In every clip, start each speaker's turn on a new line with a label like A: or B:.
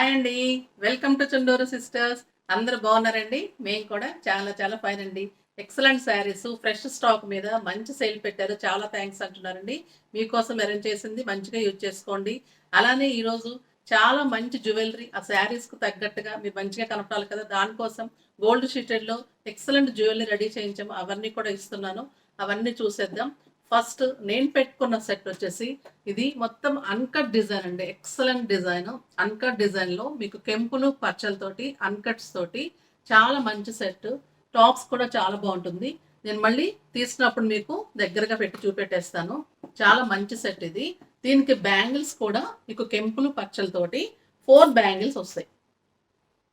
A: Hi అండి. Welcome to Chunduru sisters. అందరూ బాగున్నారండి? మేము కూడా చాలా చాలా ఫైన్ అండి. ఎక్సలెంట్ శారీస్ ఫ్రెష్ స్టాక్ మీద మంచి సేల్ పెట్టారు. చాలా థ్యాంక్స్ అంటున్నారండి. మీకోసం అరేంజ్ చేసింది మంచిగా యూజ్ చేసుకోండి. అలానే ఈరోజు చాలా మంచి జ్యువెలరీ ఆ శారీస్‌కు తగ్గట్టుగా మీరు మంచిగా కనపడాలి కదా! దానికోసం గోల్డ్ షీటెడ్‌లో ఎక్సలెంట్ జ్యువెలరీ రెడీ చేయించాము. అవన్నీ కూడా ఇస్తున్నాను. అవన్నీ చూసేద్దాం. ఫస్ట్ నేను పెట్టుకున్న సెట్ వచ్చేసి ఇది మొత్తం అన్‌కట్ డిజైన్ అండి. Excellent design. అన్‌కట్ డిజైన్‌లో మీకు కెంపులు, పచ్చలతోటి, అన్‌కట్స్ తోటి చాలా మంచి సెట్. టాప్స్ కూడా చాలా బావుంటుంది. నేను మళ్ళీ తీసినప్పుడు మీకు దగ్గరగా పెట్టి చూపెట్టేస్తాను. చాలా మంచి సెట్ ఇది. దీనికి బ్యాంగిల్స్ కూడా మీకు కెంపులు, పచ్చలతోటి 4 బ్యాంగిల్స్ వస్తాయి.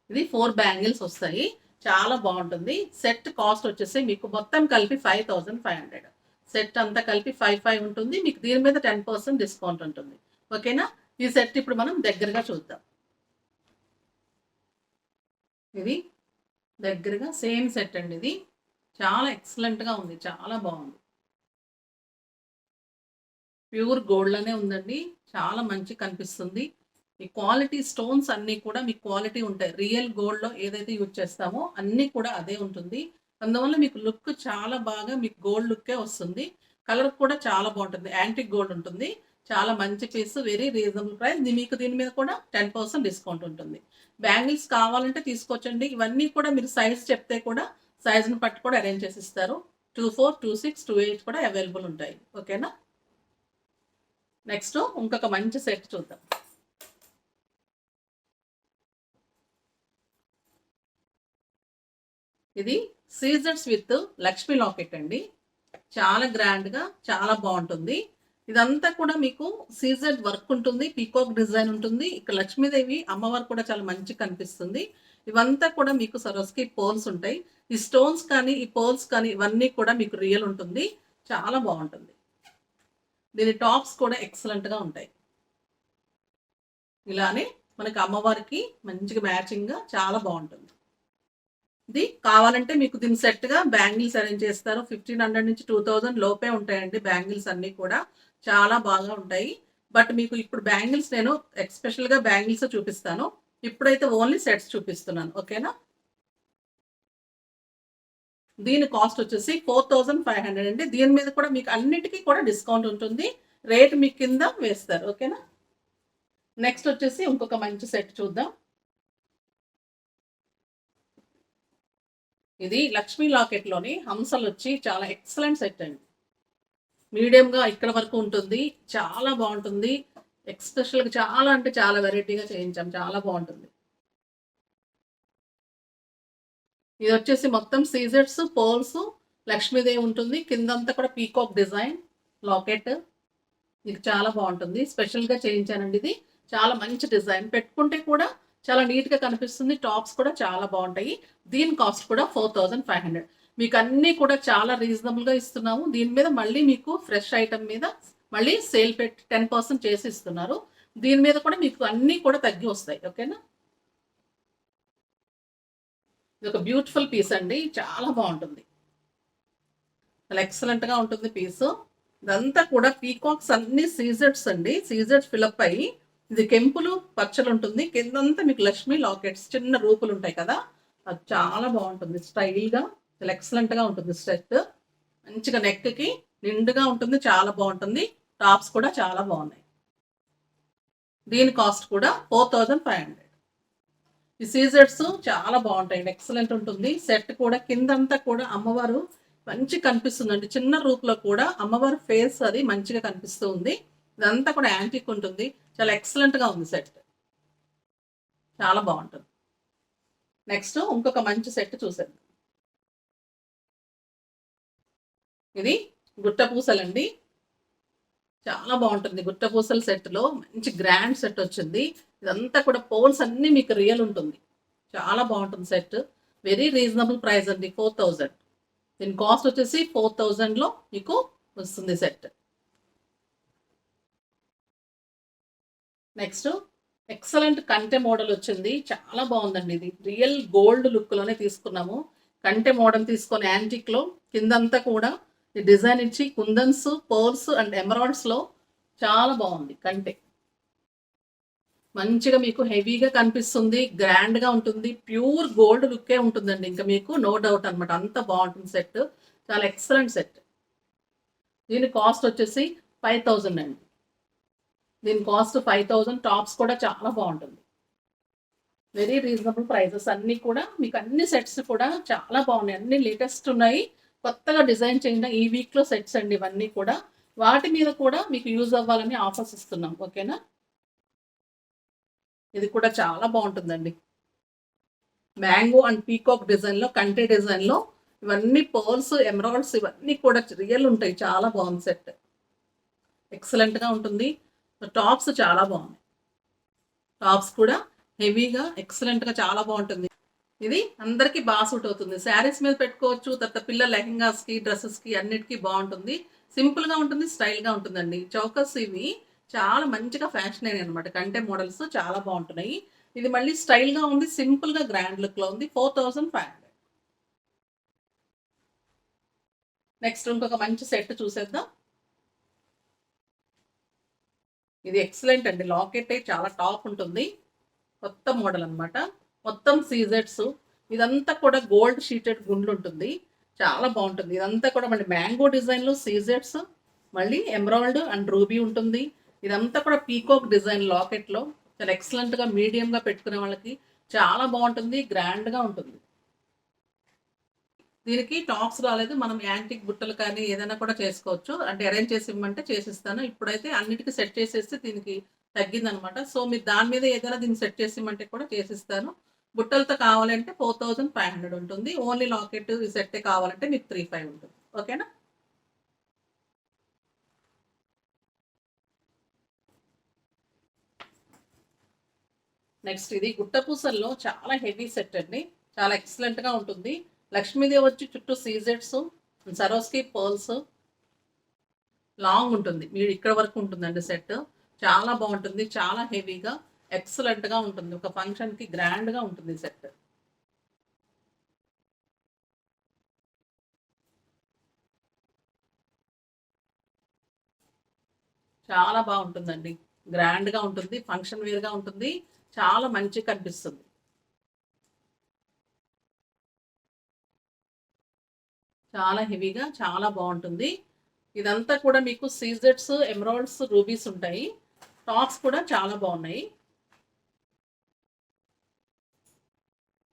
A: ఇది 4 బ్యాంగిల్స్ వస్తాయి. చాలా బావుంటుంది. సెట్ కాస్ట్ వచ్చేసి మీకు మొత్తం కలిపి 5500. సెట్ అంతా కలిపి 55 ఉంటుంది. మీకు దీని మీద 10% డిస్కౌంట్ ఉంటుంది. ఓకేనా? ఈ సెట్ ఇప్పుడు మనం దగ్గరగా చూద్దాం. ఇది దగ్గరగా సేమ్ సెట్ అండి ఇది. చాలా ఎక్సలెంట్‌గా ఉంది. చాలా బావుంది. ప్యూర్ గోల్డ్‌లోనే ఉందండి. చాలా మంచిగా కనిపిస్తుంది. ఈ క్వాలిటీ స్టోన్స్ అన్నీ కూడా మీకు క్వాలిటీ ఉంటాయి. రియల్ గోల్డ్‌లో ఏదైతే యూజ్ చేస్తామో అన్నీ కూడా అదే ఉంటుంది. అందువల్ల మీకు లుక్ చాలా బాగా మీకు గోల్డ్ లుక్కే వస్తుంది. కలర్ కూడా చాలా బావుంటుంది. యాంటిక్ గోల్డ్ ఉంటుంది. చాలా మంచి పీస్. Very reasonable price. మీకు దీని మీద కూడా 10% డిస్కౌంట్ ఉంటుంది. బ్యాంగిల్స్ కావాలంటే తీసుకోవచ్చండి. ఇవన్నీ కూడా మీరు సైజ్ చెప్తే కూడా సైజ్‌ని బట్టి కూడా అరేంజ్ చేసి ఇస్తారు. 24, 26, 28 కూడా అవైలబుల్ ఉంటాయి. ఓకేనా? నెక్స్ట్ ఇంకొక మంచి సెట్ చూద్దాం. ఇది సీజర్స్ విత్ లక్ష్మీ లాకెట్ అండి. చాలా గ్రాండ్‌గా చాలా బావుంటుంది. ఇదంతా కూడా మీకు సీజర్డ్ వర్క్ ఉంటుంది. పీకాక్ డిజైన్ ఉంటుంది. ఇక్కడ లక్ష్మీదేవి అమ్మవారు కూడా చాలా మంచిగా కనిపిస్తుంది. ఇవంతా కూడా మీకు సరోస్‌కి పర్ల్స్ ఉంటాయి. ఈ స్టోన్స్ కానీ, ఈ పర్ల్స్ కానీ ఇవన్నీ కూడా మీకు రియల్ ఉంటుంది. చాలా బావుంటుంది. దీని టాప్స్ కూడా ఎక్సలెంట్‌గా ఉంటాయి. ఇలానే మనకి అమ్మవారికి మంచిగా మ్యాచింగ్‌గా చాలా బావుంటుంది. ఇది కావాలంటే మీకు దీని సెట్‌గా బ్యాంగిల్స్ అరేంజ్ చేస్తారు. 1500 నుంచి 2000 లోపే ఉంటాయండి బ్యాంగిల్స్ అన్నీ కూడా. చాలా బాగా ఉంటాయి. బట్ మీకు ఇప్పుడు బ్యాంగిల్స్ నేను ఎస్పెషల్‌గా బ్యాంగిల్స్ చూపిస్తాను. ఇప్పుడైతే ఓన్లీ సెట్స్ చూపిస్తున్నాను. ఓకేనా? దీని కాస్ట్ వచ్చేసి 4500 అండి. దీని మీద కూడా మీకు అన్నిటికి కూడా డిస్కౌంట్ ఉంటుంది. రేట్ మీకు కింద వేస్తారు. ఓకేనా? నెక్స్ట్ వచ్చేసి ఇంకొక మంచి సెట్ చూద్దాం. ఇది లక్ష్మీ లాకెట్‌లోని హంసలొచ్చి చాలా ఎక్సలెంట్ సెట్ అండి. మీడియంగా ఇక్కడ వరకు ఉంటుంది. చాలా బావుంటుంది. ఎస్పెషల్‌గా చాలా అంటే చాలా వెరైటీగా చేయించాం. చాలా బావుంటుంది. ఇదొచ్చేసి మొత్తం సీజర్స్, పర్ల్స్, లక్ష్మీదేవి ఉంటుంది. కిందంతా కూడా పీకాక్ డిజైన్ లాకెట్. ఇది చాలా బావుంటుంది. స్పెషల్‌గా చేయించానండి ఇది. చాలా మంచి డిజైన్. పెట్టుకుంటే కూడా చాలా నీట్‌గా కనిపిస్తుంది. టాప్స్ కూడా చాలా బావుంటాయి. దీని కాస్ట్ కూడా 4500. మీకన్నీ కూడా చాలా రీజనబుల్‌గా ఇస్తున్నాము. దీని మీద మళ్ళీ మీకు ఫ్రెష్ ఐటెమ్ మీద మళ్ళీ సేల్ పెట్టి 10% చేసి ఇస్తున్నారు. దీని మీద కూడా మీకు అన్నీ కూడా తగ్గి వస్తాయి. ఓకేనా? ఇదొక బ్యూటిఫుల్ పీస్ అండి. చాలా బావుంటుంది. చాలా ఎక్సలెంట్‌గా ఉంటుంది పీసు. ఇదంతా కూడా పీకాక్స్ అన్నీ సీజర్స్ అండి. సీజర్స్ ఫిలప్ అయ్యి ఇది కెంపులు, పచ్చలుంటుంది. కిందంతా మీకు లక్ష్మీ లాకెట్స్ చిన్న రూపులుంటాయి కదా! అది చాలా బావుంటుంది. స్టైల్‌గా చాలా ఎక్సలెంట్‌గా ఉంటుంది సెట్. మంచిగా నెక్‌కి నిండుగా ఉంటుంది. చాలా బావుంటుంది. టాప్స్ కూడా చాలా బావున్నాయి. దీని కాస్ట్ కూడా 4500. ఈ సీజర్స్ చాలా బావుంటాయండి. ఎక్సలెంట్ ఉంటుంది. సెట్ కూడా కిందంతా కూడా అమ్మవారు మంచిగా కనిపిస్తుందండి. చిన్న రూప్‌లో కూడా అమ్మవారి ఫేస్ అది మంచిగా కనిపిస్తూ ఉంది. ఇదంతా కూడా యాంటిక్ ఉంటుంది. చాలా ఎక్సలెంట్‌గా ఉంది సెట్. చాలా బావుంటుంది. నెక్స్ట్ ఇంకొక మంచి సెట్ చూసేద్దాం. ఇది గుట్ట పూసలండి. చాలా బావుంటుంది. గుట్ట పూసల సెట్‌లో మంచి గ్రాండ్ సెట్ వచ్చింది. ఇదంతా కూడా పోల్స్ అన్నీ మీకు రియల్ ఉంటుంది. చాలా బావుంటుంది సెట్. వెరీ రీజనబుల్ ప్రైస్ అండి. 4000. దీని కాస్ట్ వచ్చేసి 4000లో మీకు వస్తుంది సెట్. నెక్స్ట్ ఎక్సలెంట్ కంటె మోడల్ వచ్చింది. చాలా బావుందండి ఇది. రియల్ గోల్డ్ లుక్‌లోనే తీసుకున్నాము. కంటె మోడల్ తీసుకొని యాంటిక్‌లో కిందంతా కూడా ఈ డిజైన్ ఇచ్చి కుందన్స్, పర్ల్స్ అండ్ ఎమరాల్డ్స్‌లో చాలా బావుంది కంటె. మంచిగా మీకు హెవీగా కనిపిస్తుంది, గ్రాండ్‌గా ఉంటుంది. ప్యూర్ గోల్డ్ లుక్కే ఉంటుందండి. ఇంకా మీకు నో డౌట్ అనమాట. అంత బావుంటుంది సెట్. చాలా ఎక్సలెంట్ సెట్. దీని కాస్ట్ వచ్చేసి 5000 అండి. దీని కాస్ట్ 5000. టాప్స్ కూడా చాలా బావుంటుంది. వెరీ రీజనబుల్ ప్రైజెస్ అన్నీ కూడా మీకు అన్ని సెట్స్ కూడా చాలా బాగున్నాయి. అన్ని లేటెస్ట్ ఉన్నాయి. కొత్తగా డిజైన్ చేసిన ఈ వీక్‌లో సెట్స్ అండి ఇవన్నీ కూడా. వాటి మీద కూడా మీకు యూజ్ అవ్వాలని ఆఫర్స్ ఇస్తున్నాం. ఓకేనా? ఇది కూడా చాలా బావుంటుందండి. మ్యాంగో అండ్ పీకాక్ డిజైన్‌లో, కంటి డిజైన్‌లో ఇవన్నీ పర్ల్స్, ఎమరాల్డ్స్ ఇవన్నీ కూడా రియల్ ఉంటాయి. చాలా బాగుంది సెట్. ఎక్సలెంట్‌గా ఉంటుంది. టాప్స్ చాలా బాగున్నాయి. టాప్స్ కూడా హెవీగా ఎక్సలెంట్‌గా చాలా బాగుంటుంది. ఇది అందరికీ బాగా సూట్ అవుతుంది. శారీస్ మీద పెట్టుకోవచ్చు. తర్వాత పిల్లల లెహెంగాస్‌కి, డ్రెసెస్‌కి అన్నిటికి బాగుంటుంది. సింపుల్‌గా ఉంటుంది. స్టైల్‌గా ఉంటుందండి. చౌకస్ ఇవి చాలా మంచిగా ఫ్యాషన్ అయినాయి అనమాట. కంటె మోడల్స్ చాలా బాగుంటున్నాయి. ఇది మళ్ళీ స్టైల్‌గా ఉంది. సింపుల్‌గా గ్రాండ్ లుక్‌లో ఉంది. 4500. నెక్స్ట్ ఇంకొక మంచి సెట్ చూసేద్దాం. ఇది ఎక్సలెంట్ అండి. లాకెట్ చాలా టాప్ ఉంటుంది. కొత్త మోడల్ అనమాట. మొత్తం సీజెడ్స్. ఇదంతా కూడా గోల్డ్ షీటెడ్ గుండ్లు ఉంటుంది. చాలా బాగుంటుంది. ఇదంతా కూడా మళ్ళీ మ్యాంగో డిజైన్‌లో సీజెడ్స్, మళ్ళీ ఎమరాల్డ్ అండ్ రూబీ ఉంటుంది. ఇదంతా కూడా పీకాక్ డిజైన్ లాకెట్‌లో చాలా ఎక్సలెంట్‌గా మీడియంగా పెట్టుకునే వాళ్ళకి చాలా బాగుంటుంది. గ్రాండ్‌గా ఉంటుంది. దీనికి టాప్స్ రాలేదు. మనం యాంటిక్ బుట్టలు కానీ ఏదైనా కూడా చేసుకోవచ్చు. అంటే అరేంజ్ చేసి ఇవ్వమంటే చేసిస్తాను. ఇప్పుడైతే అన్నిటికి సెట్ చేసేసి దీనికి తగ్గిందనమాట. సో, మీరు దాని మీద ఏదైనా దీన్ని సెట్ చేసి ఇమ్మంటే కూడా చేసిస్తాను. బుట్టలతో కావాలంటే 4500 ఉంటుంది. ఓన్లీ లాకెట్ ఈ సెట్టే కావాలంటే మీకు 3500 ఉంటుంది. ఓకేనా? నెక్స్ట్ ఇది గుట్టపూసల్లో చాలా హెవీ సెట్ అండి. చాలా ఎక్సలెంట్‌గా ఉంటుంది. లక్ష్మీదేవి వచ్చి చుట్టూ సీజెడ్స్, సరోస్కి పర్ల్స్ లాంగ్ ఉంటుంది. మీరు ఇక్కడ వరకు ఉంటుందండి సెట్. చాలా బాగుంటుంది. చాలా హెవీగా ఎక్సలెంట్‌గా ఉంటుంది. ఒక ఫంక్షన్‌కి గ్రాండ్‌గా ఉంటుంది సెట్. చాలా బాగుంటుందండి. గ్రాండ్‌గా ఉంటుంది. ఫంక్షన్ వేర్‌గా ఉంటుంది. చాలా మంచిగా కనిపిస్తుంది. చాలా హెవీగా చాలా బాగుంటుంది. ఇదంతా కూడా మీకు సీజెడ్స్, ఎమరాల్డ్స్, రూబీస్ ఉంటాయి. టాప్స్ కూడా చాలా బాగున్నాయి.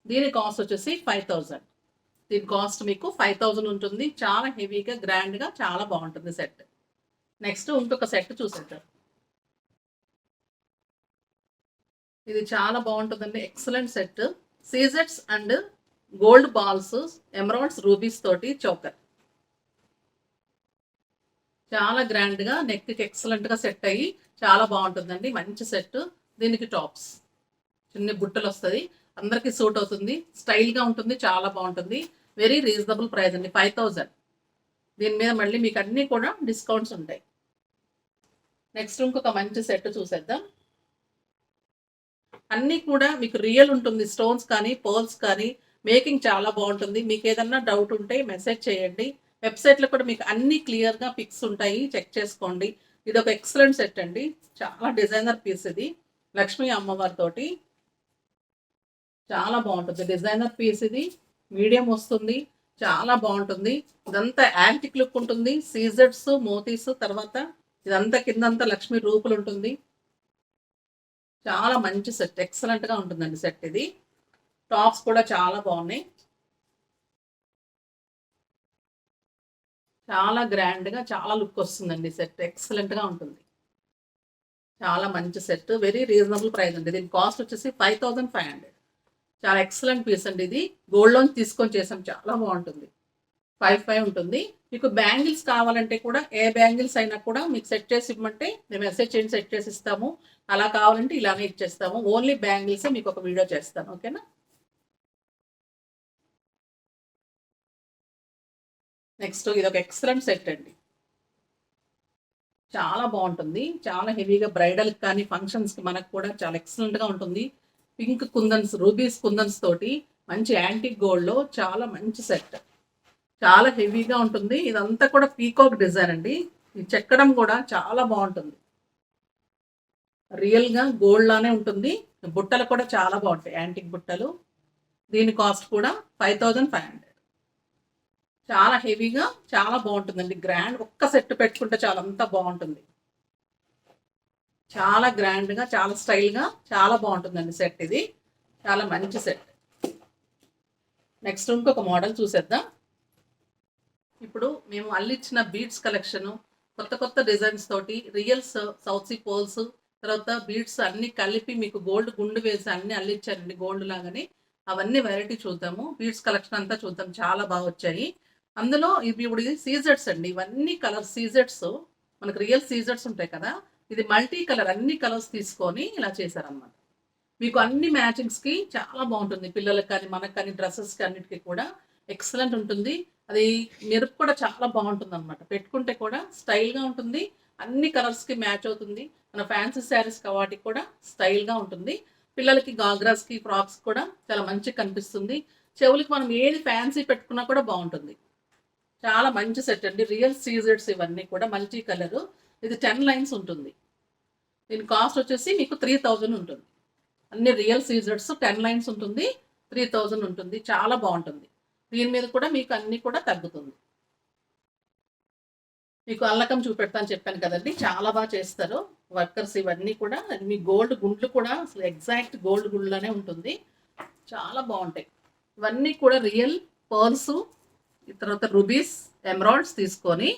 A: దీని కాస్ట్ వచ్చేసి 5000. దీని కాస్ట్ మీకు 5000 ఉంటుంది. చాలా హెవీగా, గ్రాండ్‌గా చాలా బాగుంటుంది సెట్. నెక్స్ట్ ఇంకొక సెట్ చూసేద్దాం. ఇది చాలా బాగుంటుందండి. Excellent set. సీజెట్స్ and gold balls, emeralds, rubies తోటి చోకర్. చాలా గ్రాండ్‌గా నెక్‌కి ఎక్సలెంట్‌గా సెట్ అయ్యి చాలా బాగుంటుందండి. మంచి సెట్. దీనికి టాప్స్. చిన్న బుట్టలొస్తది. అందరికి సూట్ అవుతుంది. స్టైల్‌గా ఉంటుంది. చాలా బాగుంటుంది. వెరీ రీజనబుల్ ప్రైస్ అండి. 5000. దీని మీద మళ్ళీ మీకు అన్నీ కూడా డిస్కౌంట్స్ ఉంటాయి. నెక్స్ట్ ఇంకొక మంచి సెట్ చూసేద్దాం. అన్నీ కూడా మీకు రియల్ ఉంటుంది. స్టోన్స్ కానీ, పర్ల్స్ కానీ మేకింగ్ చాలా బాగుంటుంది. మీకు ఏదన్నా డౌట్ ఉంటే మెసేజ్ చేయండి. వెబ్‌సైట్‌లో కూడా మీకు అన్నీ క్లియర్‌గా పిక్స్ ఉంటాయి. చెక్ చేసుకోండి. ఇదొక ఎక్సలెంట్ సెట్ అండి. చాలా డిజైనర్ పీస్ ఇది. లక్ష్మీ అమ్మవారితోటి చాలా బాగుంటుంది. డిజైనర్ పీస్ ఇది. మీడియం వస్తుంది. చాలా బాగుంటుంది. ఇదంతా యాంటిక్ లుక్ ఉంటుంది. సీజెడ్స్, మోతీస్ తర్వాత ఇదంతా కిందంతా లక్ష్మీ రూపులు ఉంటుంది. చాలా మంచి సెట్. ఎక్సలెంట్‌గా ఉంటుందండి సెట్ ఇది. టాప్స్ కూడా చాలా బాగున్నాయి. చాలా గ్రాండ్‌గా చాలా లుక్ వస్తుందండి సెట్. ఎక్సలెంట్‌గా ఉంటుంది. చాలా మంచి సెట్. వెరీ రీజనబుల్ ప్రైస్ అండి. దీని కాస్ట్ వచ్చేసి 5500. చాలా ఎక్సలెంట్ పీస్ అండి ఇది. గోల్డ్ లోన్ తీసుకొని చేసాం. చాలా బాగుంటుంది. 55 ఉంటుంది. మీకు బ్యాంగిల్స్ కావాలంటే కూడా ఏ బ్యాంగిల్స్ అయినా కూడా మీకు సెట్ చేసి ఇవ్వమంటే మేము మెసేజ్ చేయండి, సెట్ చేసి ఇస్తాము. అలా కావాలంటే ఇలానే ఇచ్చేస్తాము. ఓన్లీ బ్యాంగిల్సే మీకు ఒక వీడియో చేస్తాను. ఓకేనా? నెక్స్ట్ ఇదొక ఎక్సలెంట్ సెట్ అండి. చాలా బాగుంటుంది. చాలా హెవీగా బ్రైడల్‌కి కానీ, ఫంక్షన్స్‌కి మనకు కూడా చాలా ఎక్సలెంట్‌గా ఉంటుంది. పింక్ కుందన్స్, రూబీస్ కుందన్స్ తోటి మంచి యాంటిక్ గోల్డ్‌లో చాలా మంచి సెట్. చాలా హెవీగా ఉంటుంది. ఇదంతా కూడా పీకాక్ డిజైన్ అండి. ఇది చెక్కడం కూడా చాలా బాగుంటుంది. రియల్‌గా గోల్డ్ లానే ఉంటుంది. బుట్టలు కూడా చాలా బావుంటాయి. యాంటిక్ బుట్టలు. దీని కాస్ట్ కూడా 5500. చాలా హెవీగా చాలా బావుంటుందండి. గ్రాండ్ ఒక్క సెట్ పెట్టుకుంటే చాలు అంత బావుంటుంది. చాలా గ్రాండ్‌గా, చాలా స్టైల్‌గా చాలా బావుంటుందండి సెట్ ఇది. చాలా మంచి సెట్. నెక్స్ట్ ఇంకొక మోడల్ చూసేద్దాం. ఇప్పుడు మేము అల్లిచ్చిన బీడ్స్ కలెక్షను, కొత్త కొత్త డిజైన్స్ తోటి రియల్ సౌత్ సీ పోల్స్, తర్వాత బీడ్స్ అన్నీ కలిపి మీకు గోల్డ్ గుండు వేసి అన్నీ అల్లిచ్చారండి గోల్డ్ లాగానే. అవన్నీ వెరైటీ చూద్దాము. బీడ్స్ కలెక్షన్ అంతా చూద్దాం. చాలా వచ్చాయి. అందులో ఇవి ఇప్పుడు ఇది సీజెడ్స్ అండి. ఇవన్నీ కలర్ సీజెడ్స్. మనకు రియల్ సీజెడ్స్ ఉంటాయి కదా! ఇది మల్టీ కలర్ అన్ని కలర్స్ తీసుకొని ఇలా చేశారనమాట. మీకు అన్ని మ్యాచింగ్స్‌కి చాలా బావుంటుంది. పిల్లలకి కానీ, మనకు కానీ డ్రెసెస్‌కి అన్నిటికి కూడా ఎక్సలెంట్ ఉంటుంది. అది మెరుపు కూడా చాలా బావుంటుందనమాట. పెట్టుకుంటే కూడా స్టైల్‌గా ఉంటుంది. అన్ని కలర్స్‌కి మ్యాచ్ అవుతుంది. మన ఫ్యాన్సీ శారీస్‌కి వాటికి కూడా స్టైల్‌గా ఉంటుంది. పిల్లలకి గాగ్రాస్‌కి, ఫ్రాక్స్ కూడా చాలా మంచిగా కనిపిస్తుంది. చెవులకి మనం ఏది ఫ్యాన్సీ పెట్టుకున్నా కూడా బావుంటుంది. చాలా మంచి సెట్ అండి. రియల్ సీజెడ్స్ ఇవన్నీ కూడా మల్టీ కలరు. ఇది 10 లైన్స్ ఉంటుంది. దీని కాస్ట్ వచ్చేసి మీకు 3000 ఉంటుంది. అన్ని రియల్ సీజర్స్ 10 లైన్స్ ఉంటుంది. 3000 ఉంటుంది. చాలా బావుంటుంది. దీని మీద కూడా మీకు అన్నీ కూడా తగ్గుతుంది. మీకు అల్లకం చూపెడతాను చెప్పాను కదండీ! చాలా చేస్తారు. వర్కర్స్ ఇవన్నీ కూడా మీ గోల్డ్ గుండ్లు కూడా అసలు ఎగ్జాక్ట్ గోల్డ్ గుండ్లనే ఉంటుంది. చాలా బావుంటాయి. ఇవన్నీ కూడా రియల్ పర్ల్సు, తర్వాత రూబీస్, ఎమరాల్డ్స్ తీసుకొని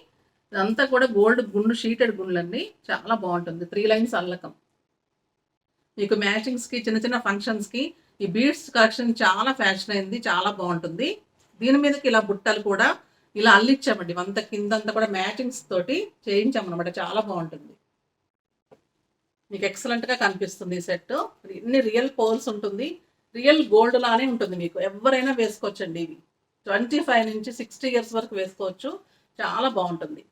A: ఇదంతా కూడా గోల్డ్ గుండు షీటెడ్ గుండ్లండి. చాలా బావుంటుంది. 3 లైన్స్ అల్లకం. మీకు మ్యాచింగ్స్‌కి చిన్న చిన్న ఫంక్షన్స్‌కి ఈ బీడ్స్ కలెక్షన్ చాలా ఫ్యాషన్ అయింది. చాలా బావుంటుంది. దీని మీదకి ఇలా బుట్టలు కూడా ఇలా అల్లిచ్చామండి. ఇవంతా కిందంతా కూడా మ్యాచింగ్స్ తోటి చేయించామనమాట. చాలా బావుంటుంది. మీకు ఎక్సలెంట్‌గా కనిపిస్తుంది ఈ సెట్టు. ఇన్ని రియల్ పోల్స్ ఉంటుంది. రియల్ గోల్డ్ లానే ఉంటుంది మీకు. ఎవ్వరైనా వేసుకోవచ్చండి ఇవి. 25 నుంచి 60 ఇయర్స్ వరకు వేసుకోవచ్చు. చాలా బావుంటుంది.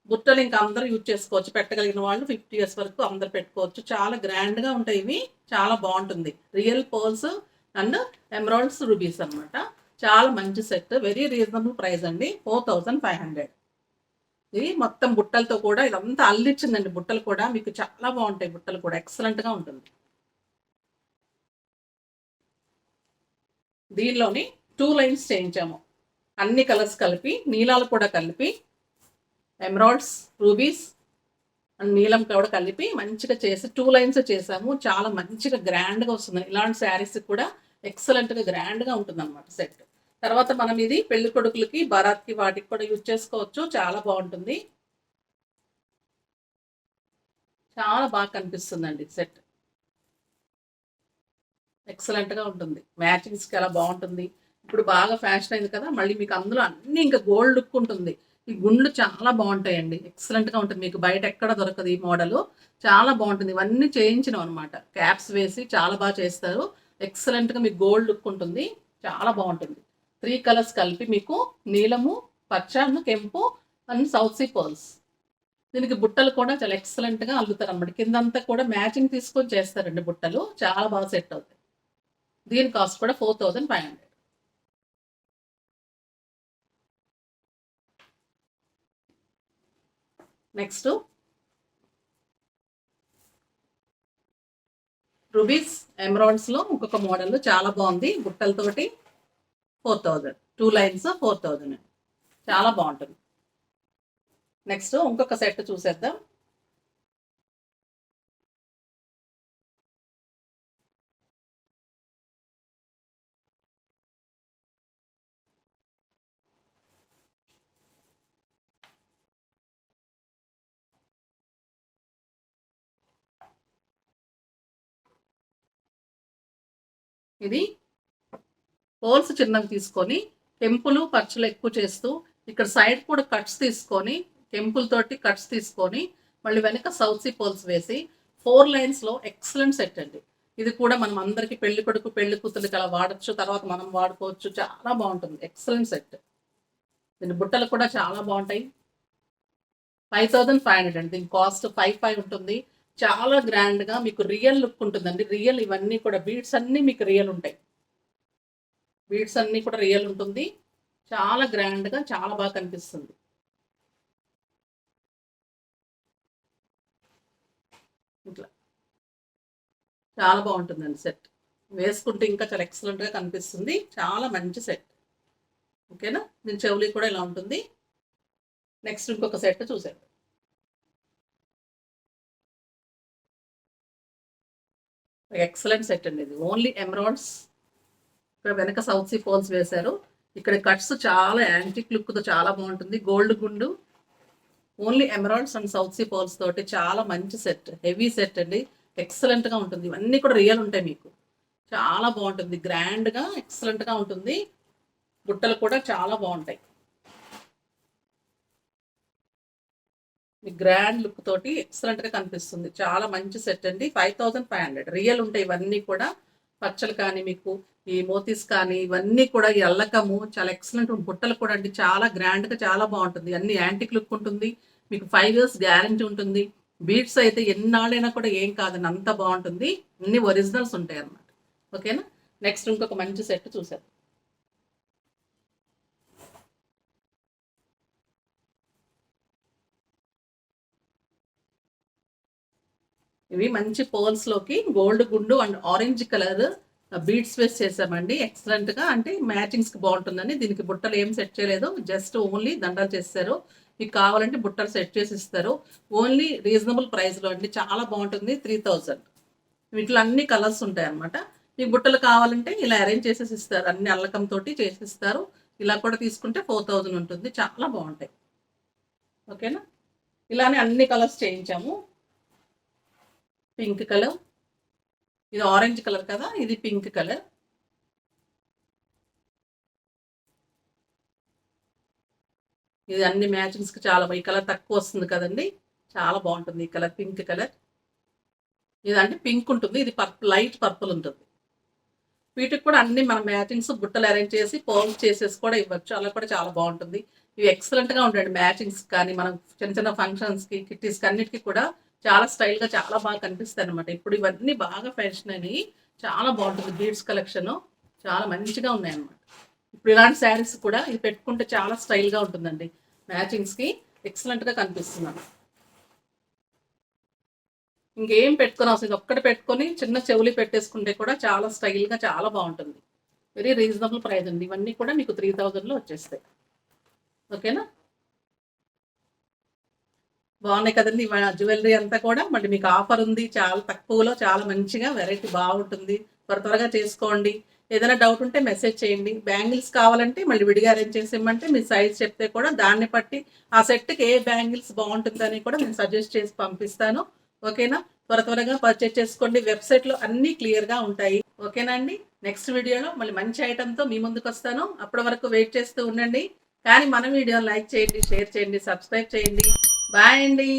A: బుట్టలు ఇంకా అందరూ యూజ్ చేసుకోవచ్చు. పెట్టగలిగిన వాళ్ళు 50 ఇయర్స్ వరకు అందరూ పెట్టుకోవచ్చు. చాలా గ్రాండ్‌గా ఉంటాయి ఇవి. చాలా బావుంటుంది. Real pearls and emeralds, rubies అనమాట. చాలా మంచి సెట్. వెరీ రీజనబుల్ ప్రైస్ అండి. 4500. ఇది మొత్తం బుట్టలతో కూడా ఇదంతా అల్లిచ్చిందండి బుట్టలు కూడా. మీకు చాలా బావుంటాయి బుట్టలు కూడా. ఎక్సలెంట్‌గా ఉంటుంది. దీనిలోని 2 లైన్స్ చేయించాము. అన్ని కలర్స్ కలిపి, నీలాలు కూడా కలిపి, ఎమరాల్డ్స్, రూబీస్ అండ్ నీలం కూడా కలిపి మంచిగా చేసి 2 లైన్స్ చేసాము. చాలా మంచిగా గ్రాండ్‌గా వస్తుంది. ఇలాంటి శారీస్ కూడా ఎక్సలెంట్‌గా గ్రాండ్‌గా ఉంటుందన్నమాట సెట్. తర్వాత మనం ఇది పెళ్లి కొడుకులకి, బరాత్‌కి వాటికి కూడా యూజ్ చేసుకోవచ్చు. చాలా బావుంటుంది. చాలా కనిపిస్తుందండి సెట్. ఎక్సలెంట్‌గా ఉంటుంది. మ్యాచింగ్స్‌కి అలా బావుంటుంది. ఇప్పుడు బాగా ఫ్యాషన్ అయింది కదా! మళ్ళీ మీకు అందులో అన్నీ ఇంకా గోల్డ్ లుక్ ఉంటుంది. ఈ గుండ్లు చాలా బావుంటాయండి. ఎక్సలెంట్‌గా ఉంటుంది. మీకు బయట ఎక్కడ దొరకదు ఈ మోడలు. చాలా బావుంటుంది. ఇవన్నీ చేయించినవనమాట. క్యాప్స్ వేసి చాలా చేస్తారు. ఎక్సలెంట్‌గా మీకు గోల్డ్ లుక్ ఉంటుంది. చాలా బావుంటుంది. 3 కలర్స్ కలిపి మీకు నీలము, పచ్చ, కెంపు అండ్ సౌత్ సీ పర్ల్స్. దీనికి బుట్టలు కూడా చాలా ఎక్సలెంట్‌గా అల్లుతారనమాట. కిందంతా కూడా మ్యాచింగ్ తీసుకొని చేస్తారండి బుట్టలు. చాలా సెట్ అవుతాయి. దీని కాస్ట్ కూడా 4500. నెక్స్ట్ రూబీస్ ఎమరాల్డ్స్‌లో ఇంకొక మోడల్ చాలా బావుంది. బుట్టలతోటి 4000. 2 లైన్స్ 4000. చాలా బావుంటుంది. నెక్స్ట్ ఇంకొక సెట్ చూసేద్దాం. ఇది హోల్స్ చిన్నవి తీసుకొని కెంపులు, పచ్చలు ఎక్కువ చేస్తూ ఇక్కడ సైడ్ కూడా కట్స్ తీసుకొని కెంపులతోటి కట్స్ తీసుకొని మళ్ళీ వెనక సౌత్ సీ పోల్స్ వేసి 4 లైన్స్‌లో ఎక్సలెంట్ సెట్ అండి. ఇది కూడా మనం అందరికి పెళ్లి కొడుకు, పెళ్లి కూతురికి అలా వాడొచ్చు. తర్వాత మనం వాడుకోవచ్చు. చాలా బావుంటుంది. Excellent set. దీని బుట్టలు కూడా చాలా బావుంటాయి. 5500 అండి. దీని కాస్ట్ 55 ఉంటుంది. చాలా గ్రాండ్‌గా మీకు రియల్ లుక్ ఉంటుందండి. రియల్ ఇవన్నీ కూడా బీడ్స్ అన్నీ మీకు రియల్ ఉంటాయి. బీడ్స్ అన్నీ కూడా రియల్ ఉంటుంది. చాలా గ్రాండ్‌గా చాలా కనిపిస్తుంది. ఇట్లా చాలా బాగుంటుందండి సెట్. వేసుకుంటే ఇంకా చాలా ఎక్సలెంట్గా కనిపిస్తుంది. చాలా మంచి సెట్. ఓకేనా, దీని చెవులి కూడా ఇలా ఉంటుంది. నెక్స్ట్ ఇంకొక సెట్ చూసారు. ఎక్సలెంట్ సెట్ అండి ఇది. Only emeralds. ఇక్కడ వెనక సౌత్ సీ ఫోల్స్ వేశారు. ఇక్కడ కట్స్ చాలా యాంటిక్ లుక్తో చాలా బాగుంటుంది. గోల్డ్ గుండు, only emeralds and south sea pearls తోటి చాలా మంచి సెట్. హెవీ సెట్ అండి. ఎక్సలెంట్గా ఉంటుంది. ఇవన్నీ కూడా రియల్ ఉంటాయి మీకు. చాలా బాగుంటుంది. గ్రాండ్గా ఎక్సలెంట్గా ఉంటుంది. బుట్టలు కూడా చాలా బాగుంటాయి. మీ గ్రాండ్ లుక్ తోటి ఎక్సలెంట్గా కనిపిస్తుంది. చాలా మంచి సెట్ అండి. 5500 రియల్ ఉంటాయి ఇవన్నీ కూడా. పచ్చలు కానీ మీకు ఈ మోతీస్ కానీ ఇవన్నీ కూడా ఈ అల్లకము చాలా ఎక్సలెంట్. బుట్టలు కూడా అండి చాలా గ్రాండ్గా చాలా బాగుంటుంది. అన్ని యాంటిక్ లుక్ ఉంటుంది. మీకు 5 years గ్యారంటీ ఉంటుంది. బీడ్స్ అయితే ఎన్నాళ్ళైనా కూడా ఏం కాదండి, అంత బాగుంటుంది. అన్ని ఒరిజినల్స్ ఉంటాయి అన్నమాట. ఓకేనా, నెక్స్ట్ ఇంకొక మంచి సెట్ చూసారు. ఇవి మంచి పోల్స్లోకి గోల్డ్ గుండు and orange colour beads waste చేసామండి. ఎక్సలెంట్గా అంటే మ్యాచింగ్స్కి బాగుంటుందని దీనికి బుట్టలు ఏం సెట్ చేయలేదు. జస్ట్ ఓన్లీ దండలు చేస్తారు. మీకు కావాలంటే బుట్టలు సెట్ చేసి ఇస్తారు. ఓన్లీ రీజనబుల్ ప్రైస్లో అండి. చాలా బాగుంటుంది. 3000. వీటిలో అన్ని కలర్స్ ఉంటాయి అన్నమాట. మీకు బుట్టలు కావాలంటే ఇలా అరేంజ్ చేసేసి ఇస్తారు. అన్ని అల్లకంతో చేసిస్తారు. ఇలా కూడా తీసుకుంటే 4000 ఉంటుంది. చాలా బాగుంటాయి. ఓకేనా, ఇలానే అన్ని కలర్స్ చేయించాము. పింక్ కలర్, ఇది ఆరెంజ్ కలర్ కదా, ఇది పింక్ కలర్. ఇది అన్ని మ్యాచింగ్స్కి చాలా ఈ కలర్ తక్కువ వస్తుంది కదండి, చాలా బాగుంటుంది. ఈ కలర్ పింక్ కలర్. ఇది అంటే పింక్ ఉంటుంది, ఇది పర్పుల్, లైట్ పర్పుల్ ఉంటుంది. వీటికి కూడా అన్ని మన మ్యాచింగ్స్ బుట్టలు అరేంజ్ చేసి పోల్స్ చేసేసి కూడా ఇవ్వచ్చు. అలా కూడా చాలా బాగుంటుంది. ఇవి ఎక్సలెంట్గా ఉంటాయండి మ్యాచింగ్స్ కానీ మనం చిన్న చిన్న ఫంక్షన్స్కి కిట్టీస్కి అన్నిటికీ కూడా చాలా స్టైల్గా చాలా బాగా కనిపిస్తాయి అనమాట. ఇప్పుడు ఇవన్నీ బాగా ఫ్యాషన్ అని చాలా బాగుంటుంది. బీడ్స్ కలెక్షన్ చాలా మంచిగా ఉన్నాయన్నమాట. ఇప్పుడు ఇలాంటి శారీస్ కూడా ఇది పెట్టుకుంటే చాలా స్టైల్గా ఉంటుందండి. మ్యాచింగ్స్కి ఎక్సలెంట్గా కనిపిస్తున్నాను. ఇంకేం పెట్టుకొని అవసరం, ఒక్కటి పెట్టుకొని చిన్న చెవులి పెట్టేసుకుంటే కూడా చాలా స్టైల్గా చాలా బాగుంటుంది. వెరీ రీజనబుల్ ప్రైస్ అండి. ఇవన్నీ కూడా మీకు 3000లో వచ్చేస్తాయి. ఓకేనా, బాగున్నాయి కదండి. ఇవాళ జ్యువెలరీ అంతా కూడా మళ్ళీ మీకు ఆఫర్ ఉంది. చాలా తక్కువలో చాలా మంచిగా వెరైటీ బాగుంటుంది. త్వరగా చేసుకోండి. ఏదైనా డౌట్ ఉంటే మెసేజ్ చేయండి. బ్యాంగిల్స్ కావాలంటే మళ్ళీ విడిగా అరేంజ్ చేసి ఇవ్వమంటే మీ సైజ్ చెప్తే కూడా దాన్ని బట్టి ఆ సెట్కి ఏ బ్యాంగిల్స్ బాగుంటుందని కూడా నేను సజెస్ట్ చేసి పంపిస్తాను. ఓకేనా, త్వరగా పర్చేజ్ చేసుకోండి. వెబ్సైట్లో అన్నీ క్లియర్గా ఉంటాయి. ఓకేనా అండి, నెక్స్ట్ వీడియోలో మళ్ళీ మంచి ఐటెంతో మీ ముందుకు వస్తాను. అప్పటి వరకు వెయిట్ చేస్తూ ఉండండి. కానీ మన వీడియోని లైక్ చేయండి, షేర్ చేయండి, సబ్స్క్రైబ్ చేయండి. బాయ్ అండి.